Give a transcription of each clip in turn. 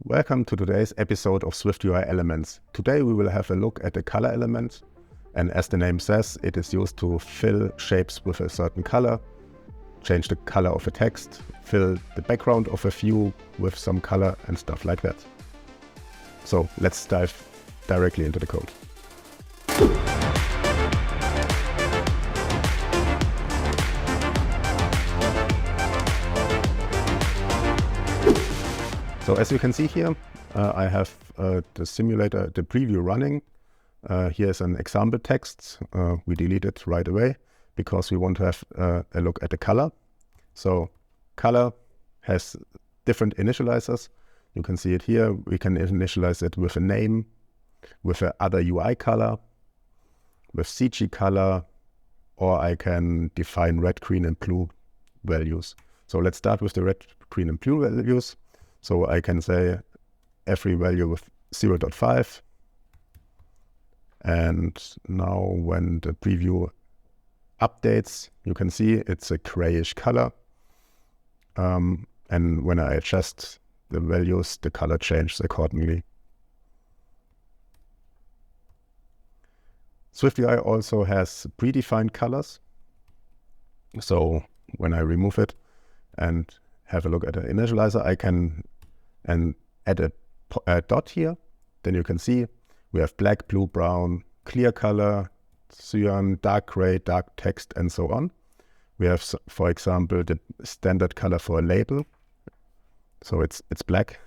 Welcome to today's episode of SwiftUI Elements. Today we will have a look at the color element, and as the name says, it is used to fill shapes with a certain color, change the color of a text, fill the background of a view with some color and stuff like that. So let's dive directly into the code. So as you can see here, I have the simulator, the preview running. Here's an example text. We delete it right away because we want to have a look at the color. So color has different initializers. You can see it here. We can initialize it with a name, with a other UI color, with CG color, or I can define red, green, and blue values. So let's start with the red, green, and blue values. So I can say every value with 0.5. And now when the preview updates, you can see it's a grayish color. And when I adjust the values, the color changes accordingly. SwiftUI also has predefined colors. So when I remove it and have a look at the initializer, I can add a dot here. Then you can see we have black, blue, brown, clear color, cyan, dark gray, dark text, and so on. We have, for example, the standard color for a label. So it's black.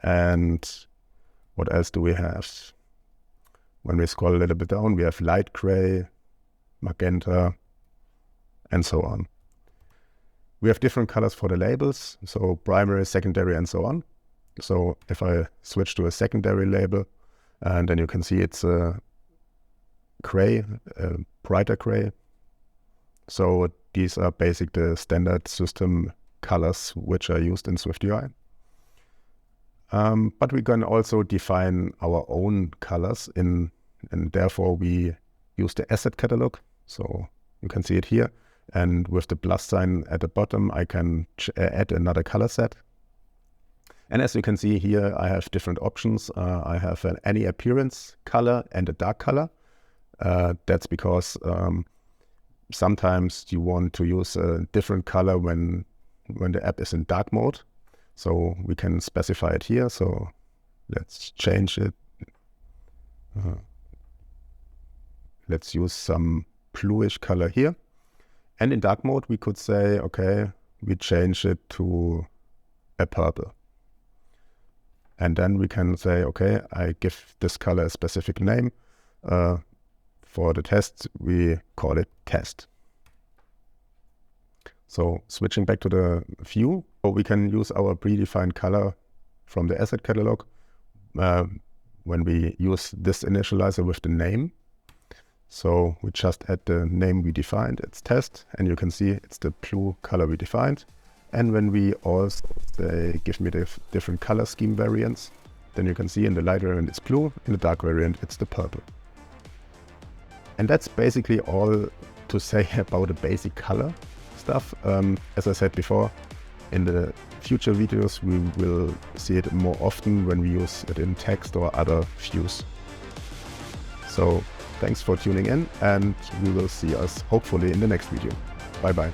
And what else do we have? When we scroll a little bit down, we have light gray, magenta, and so on. We have different colors for the labels, so primary, secondary, and so on. So if I switch to a secondary label, and then you can see it's a gray, brighter gray. So these are basically the standard system colors which are used in SwiftUI. But we can also define our own colors and therefore we use the asset catalog. So you can see it here. And with the plus sign at the bottom, I can add another color set. And as you can see here, I have different options. I have an any appearance color and a dark color. That's because sometimes you want to use a different color when the app is in dark mode. So we can specify it here. So let's change it. Let's use some bluish color here. And in dark mode, we could say, okay, we change it to a purple. And then we can say, okay, I give this color a specific name. For the test, we call it test. So switching back to the view, we can use our predefined color from the asset catalog when we use this initializer with the name. So we just add the name we defined, it's test, and you can see it's the blue color we defined. And when we also say, give me the different color scheme variants, then you can see in the light variant it's blue, in the dark variant it's the purple. And that's basically all to say about the basic color stuff. As I said before, in the future videos we will see it more often when we use it in text or other views. So thanks for tuning in, and we will see us hopefully in the next video. Bye bye.